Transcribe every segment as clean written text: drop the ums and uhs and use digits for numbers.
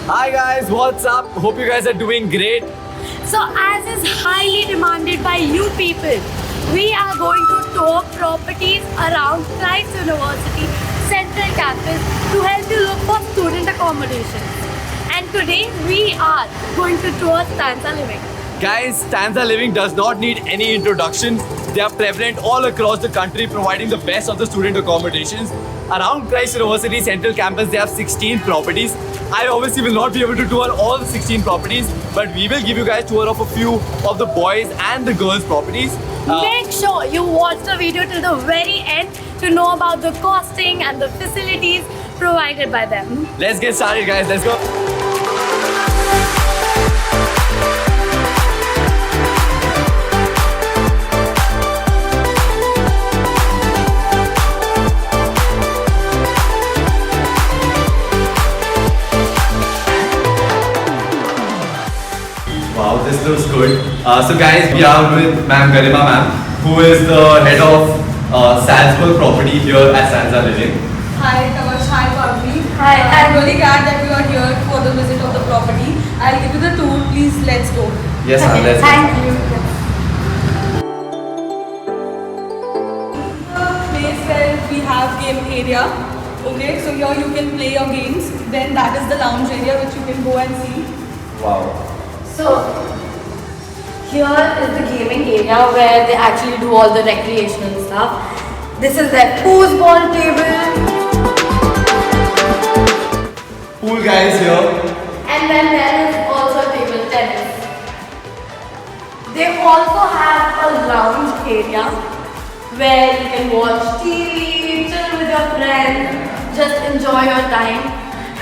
Hi guys, what's up? Hope you guys are doing great. So as is highly demanded by you people, we are going to tour properties around Christ University Central Campus to help you look for student accommodation. And today we are going to tour Stanza Living. Guys, Stanza Living does not need any introduction. They are prevalent all across the country, providing the best of the student accommodations. Around Christ University Central Campus, they have 16 properties. I obviously will not be able to tour all the 16 properties, but we will give you guys tour of a few of the boys and the girls properties. Make sure you watch the video till the very end to know about the costing and the facilities provided by them. Let's get started, guys. Let's go. Wow, this looks good. So guys, we are with Ma'am Garima Ma'am, who is the head of Salzburg property here at Stanza Living. Hi Kavash, hi Pavni. Hi, I'm really glad that you are here for the visit of the property. I'll give you the tour, please let's go. Yes, ma'am, let's go. Thank you. The place where we have game area. Okay, so here you can play your games. Then that is the lounge area which you can go and see. Wow. So, here is the gaming area where they actually do all the recreational stuff. This is their foosball table. Pool guys here. And then there is also table tennis. They also have a lounge area where you can watch TV, chill with your friends, just enjoy your time.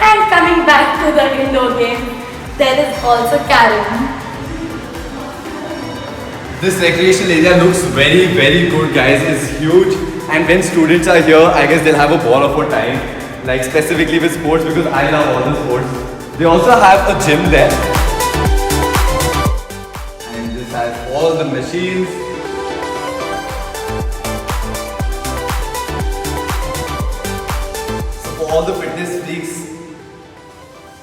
And coming back to the indoor game, there is also carrom. This recreational area looks very, very good, guys. It's huge, and when students are here, I guess they'll have a ball of a time. Like specifically with sports, because I love all the sports. They also have a gym there, and this has all the machines. So for all the fitness freaks.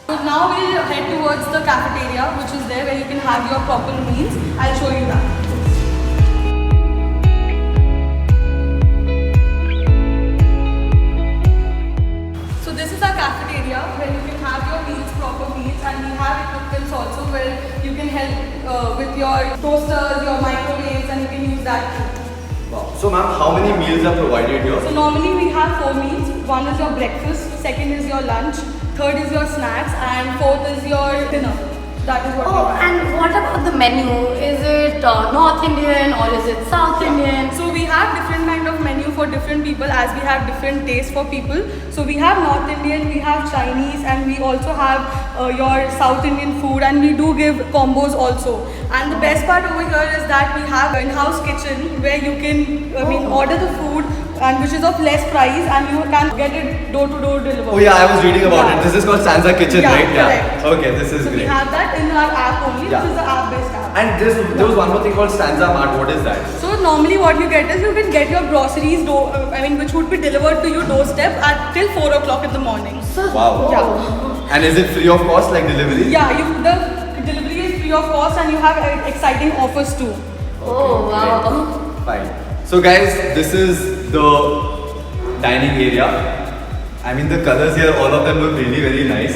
So now we'll head towards the cafeteria which is there where you can have your proper meals. I'll show you that. So this is our cafeteria where you can have your meals, proper meals, and we have equipments also where you can help with your toasters, your microwaves, and you can use that too. Wow. So ma'am, how many meals are provided here? So normally we have 4 meals. One is your breakfast, second is your lunch, third is your snacks, and fourth is your dinner. That is what we Oh, have. and what about the menu? Is it North Indian or is it South Indian? So we have different kind of menu for different people as we have different tastes for people. So we have North Indian, we have Chinese, and we also have your South Indian food, and we do give combos also. And the best part over here is that we have an in-house kitchen where you can order the food and which is of less price, and you can get it door to door delivered. Oh yeah, I was reading about Yeah. it. This is called Stanza Kitchen, Yeah, right? correct. Okay, this is So we great. have that in our app only. Yeah. This is the app-based app. And there was one more thing called Stanza Mart. What is that? So normally what you get is you can get your groceries, which would be delivered to your doorstep at till 4 o'clock in the morning. Wow. Yeah. And is it free of cost, like delivery? Yeah, the delivery is free of cost, and you have exciting offers too. Oh, wow. Great. Fine. So guys, this is the dining area. I mean, the colors here, all of them look really, very nice.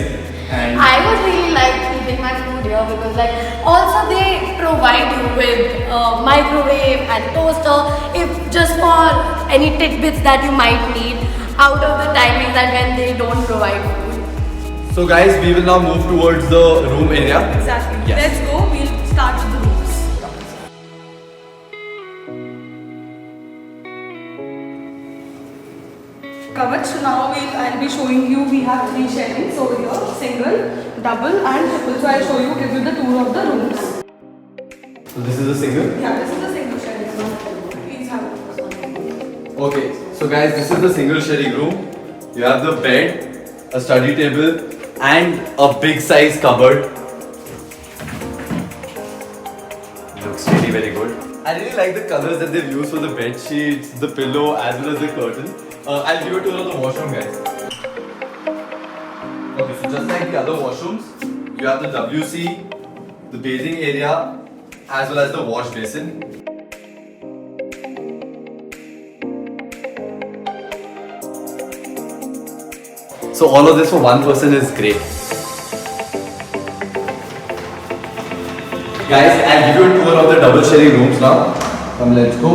And I would really like eating my food here because also they provide you with microwave and toaster if just for any tidbits that you might need out of the timings that when they don't provide food. so guys, we will now move towards the room area. Exactly. Yes. Let's go. We'll start with the rooms. Kavach, so now I'll be showing you, we have 3 sharings over here, single, double and triple. So I'll show you, give you the tour of the rooms. So this is a single. Yeah, this is the single sharing. Please have it. Okay, so guys, this is the single sharing room. You have the bed, a study table, and a big size cupboard. Looks really very good. I really like the colors that they've used for the bed sheets, the pillow, as well as the curtain. I'll give you a tour of the washroom, guys. Okay, so just like the other washrooms, you have the WC, the bathing area, as well as the wash basin. So all of this for one person is great. Guys, I'll give you a tour of the double sharing rooms now. Come, let's go.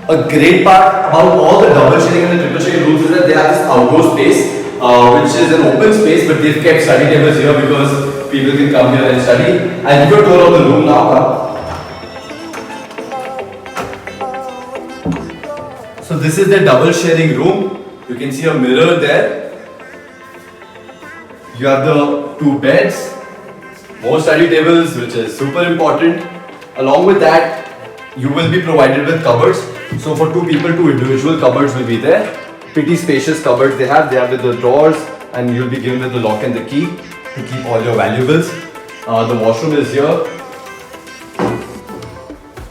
A great part about all the double sharing and the triple sharing rooms is that they have this outdoor space, which is an open space, but they've kept study tables here because people can come here and study. I'll give you a tour of the room now. Come. So this is the double sharing room. You can see a mirror there. You have the two beds, more study tables, which is super important. Along with that, you will be provided with cupboards. So for two people, two individual cupboards will be there. Pretty spacious cupboards they have with the drawers, and you'll be given with the lock and the key to keep all your valuables. The washroom is here.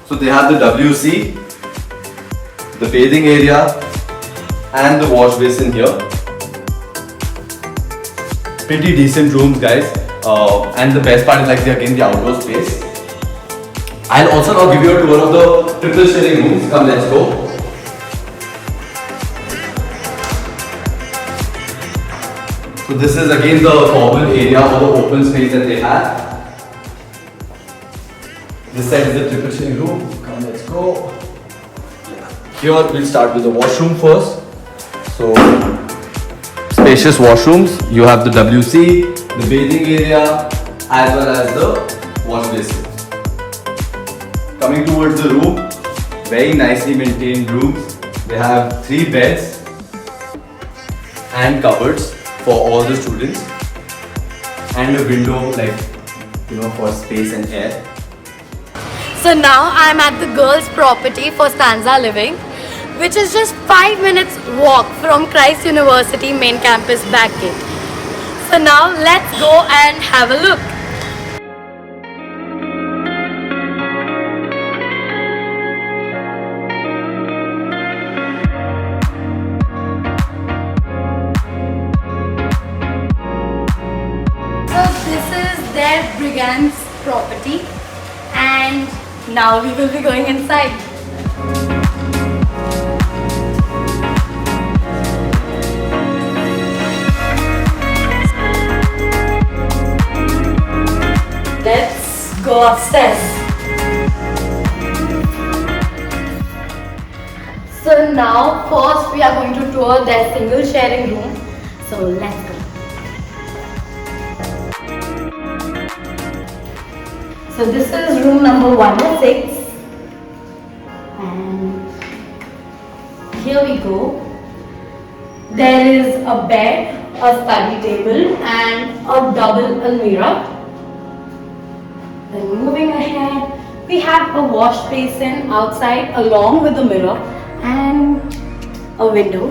So they have the WC, the bathing area, and the wash basin here. Pretty decent rooms, guys. And the best part is like they're again the outdoor space. I'll also now give you a tour of the triple sharing rooms. Come, let's go. So this is again the common area or the open space that they have. This side is the triple sharing room. Come, let's go. Here we'll start with the washroom first. So spacious washrooms. You have the WC, the bathing area, as well as the wash basin. Coming towards the room, very nicely maintained rooms. They have 3 beds and cupboards for all the students, and a window for space and air. So now I'm at the girls' property for Stanza Living, which is just 5 minutes walk from Christ University main campus back gate. So now let's go and have a look. So this is their Brigand's property, and now we will be going inside. Let's go upstairs. So now first we are going to tour their single sharing room. So let's go. So this is room number 106, and here we go. There is a bed, a study table, and a double almirah. Then moving ahead, we have a wash basin outside along with the mirror and a window.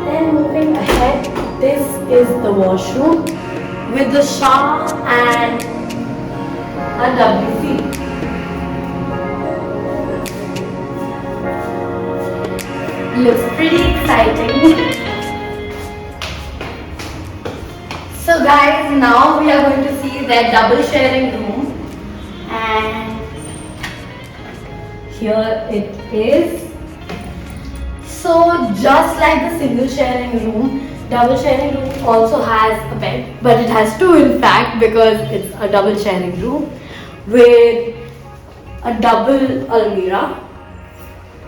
Then moving ahead, this is the washroom with the shower and a WC. Looks pretty exciting. So guys, now we are going to see their double sharing room, and here it is. So just like the single sharing room, double sharing room also has a bed, but it has 2 in fact, because it's a double sharing room with a double almirah,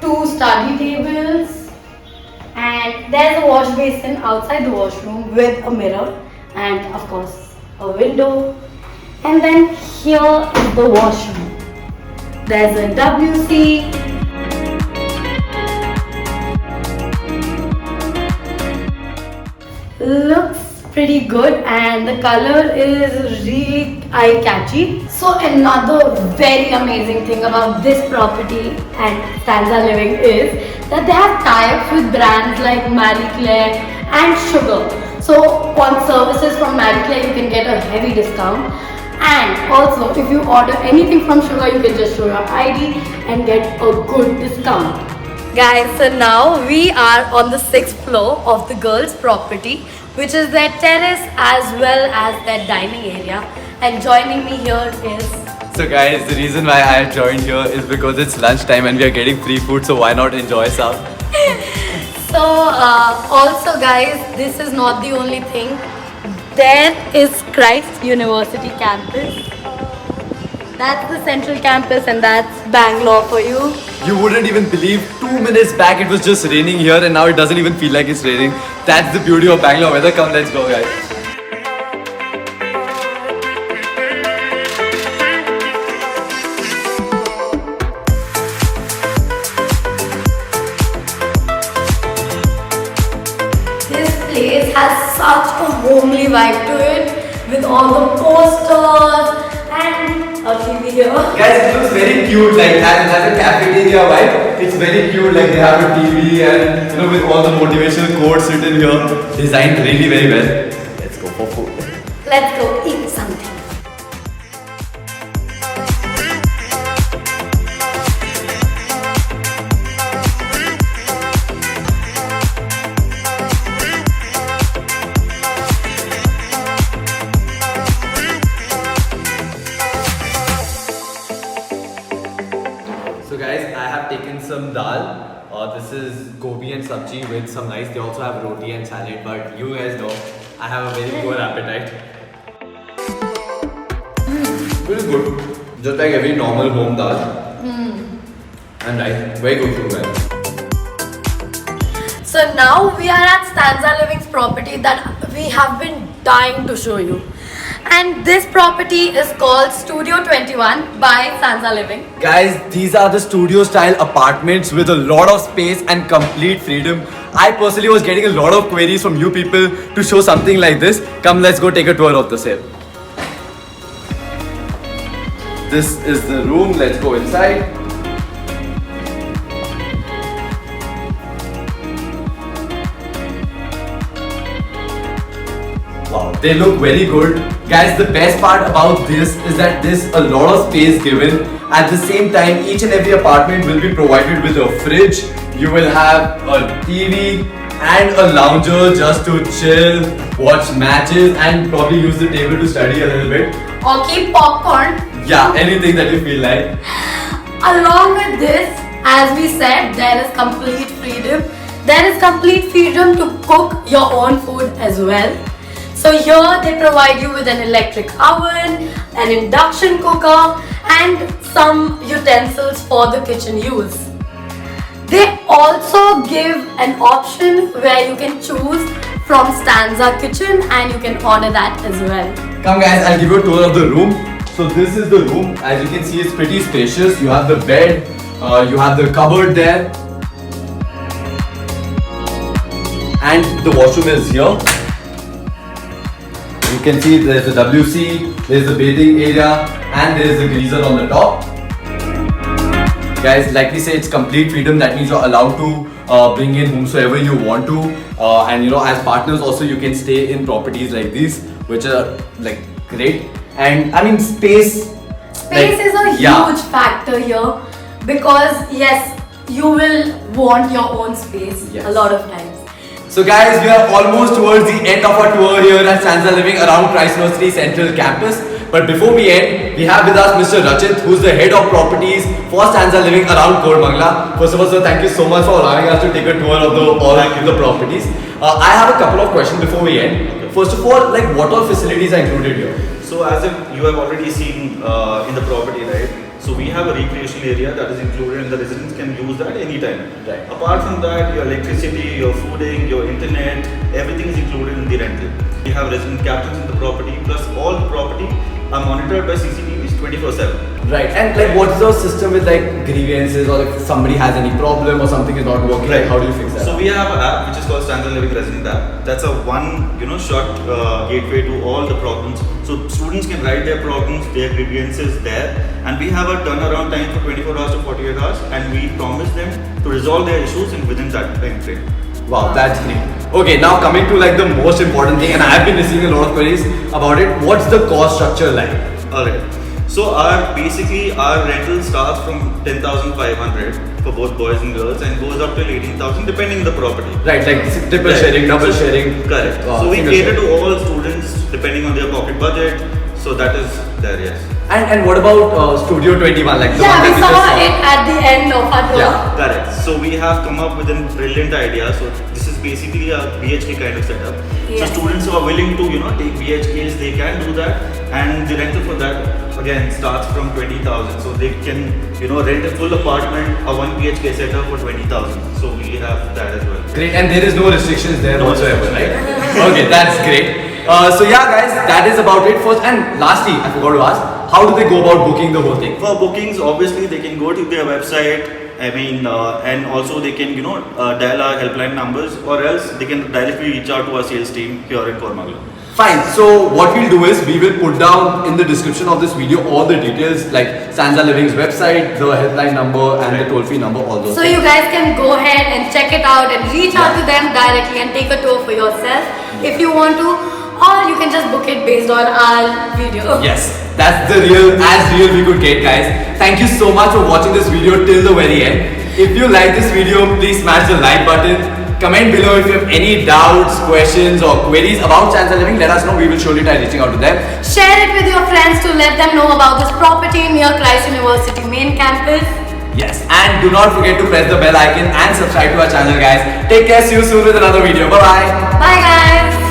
2 study tables, and there's a wash basin outside the washroom with a mirror and of course a window. And then here is the washroom. There's a WC, looks pretty good, and the color is really eye-catchy. So another very amazing thing about this property and Stanza Living is that they have tie-ups with brands like Marie Claire and Sugar. So on services from Marie Claire you can get a heavy discount, and also if you order anything from Sugar you can just show your ID and get a good discount. Guys, so now we are on the 6th floor of the girls' property, which is their terrace as well as their dining area. And joining me here is... So guys, the reason why I have joined here is because it's lunchtime and we are getting free food, so why not enjoy some? So also guys, this is not the only thing. There is Christ University campus. That's the central campus and that's Bangalore for you. You wouldn't even believe 2 minutes back it was just raining here and now it doesn't even feel like it's raining. That's the beauty of Bangalore weather. Come, let's go guys. This place has such a homely vibe to it with all the posters and a TV here. Guys, it looks very cute, like as a cafeteria vibe. It's very cute, like they have a TV and you know with all the motivational quotes written here. Designed really very well. Let's go for food. Let's go eat something. So guys, I have taken some dal. This is gobi and sabji with some rice. They also have roti and salad, but you guys know I have a very poor appetite. It is good. Just like every normal home dal. And rice. Very good food, guys. So now we are at Stanza Living's property that we have been dying to show you. And this property is called Studio 21 by Stanza Living. Guys, these are the studio style apartments with a lot of space and complete freedom. I personally was getting a lot of queries from you people to show something like this. Come, let's go take a tour of the same. This is the room. Let's go inside. Wow, they look very good. Guys, the best part about this is that there's a lot of space given. At the same time, each and every apartment will be provided with a fridge. You will have a TV and a lounger just to chill, watch matches and probably use the table to study a little bit. Or keep popcorn. Yeah, anything that you feel like. Along with this, as we said, there is complete freedom. There is complete freedom to cook your own food as well. So here they provide you with an electric oven, an induction cooker and some utensils for the kitchen use. They also give an option where you can choose from Stanza Kitchen and you can order that as well. Come guys, I'll give you a tour of the room. So this is the room. As you can see, it's pretty spacious. You have the bed, you have the cupboard there. And the washroom is here. You can see there's a WC, there's the bathing area and there's a geyser on the top. Guys, like we say, it's complete freedom. That means you're allowed to bring in whomsoever you want to. And you know, as partners also you can stay in properties like these, which are like great. And I mean space. Space is a huge factor here because yes, you will want your own space a lot of times. So guys, we are almost towards the end of our tour here at Stanza Living around Christ University Central Campus. But before we end, we have with us Mr. Rachit, who's the head of properties for Stanza Living around Koramangala. First of all, sir, thank you so much for allowing us to take a tour of all the properties. I have a couple of questions before we end. First of all, like what all facilities are included here? So as you have already seen in the property, right? So we have a recreational area that is included and the residents can use that anytime. Right. Apart from that, your electricity, your fooding, your internet, everything is included in the rental. We have resident captains in the property, plus all the property are monitored by CCTVs 24/7. Right, and like what's the system with like grievances or if somebody has any problem or something is not working, like how do you fix that? So we have an app which is called Stanza Living Resident app. That's a short gateway to all the problems. So students can write their problems, their grievances there, and we have a turnaround time for 24 hours to 48 hours, and we promise them to resolve their issues within that time frame. Wow, that's great. Okay, now coming to like the most important thing, and I have been receiving a lot of queries about it. What's the cost structure like? Alright. So our rental starts from 10,500 for both boys and girls, and goes up till 18,000 depending on the property. Right, like triple Right. sharing, double So- sharing. Correct. So we single cater sharing. to all students depending on their pocket budget. So that is there, yes. And what about Studio 21? Like the Yeah, one we that saw just it at the end of our tour. Yeah. Correct. So we have come up with a brilliant idea. So this is basically a BHK kind of setup. Yes. So students who are willing to, take BHKs, they can do that, and the rental for that again starts from 20,000. So they can, rent a full apartment, a 1 BHK setup for 20,000. So we have that as well. Great, and there is no restrictions there No whatsoever, right? restrictions. Okay, that's great. So yeah, guys, that is about it. First and lastly, I forgot to ask, how do they go about booking the whole thing? For bookings, obviously they can go to their website. And also they can, dial our helpline numbers, or else they can directly reach out to our sales team here in Kormangala. Fine. So what we'll do is we will put down in the description of this video all the details like Stanza Living's website, the helpline number, and the toll-free number. All those. So you guys can go ahead and check it out and reach out to them directly and take a tour for yourself if you want to, or you can just book it based on our video. Yes, that's the as real we could get, guys. Thank you so much for watching this video till the very end. If you like this video, please smash the like button. Comment below if you have any doubts, questions or queries about Stanza Living. Let us know. We will surely try reaching out to them. Share it with your friends to let them know about this property near Christ University main campus. Yes, and do not forget to press the bell icon and subscribe to our channel, guys. Take care. See you soon with another video. Bye bye. Bye guys.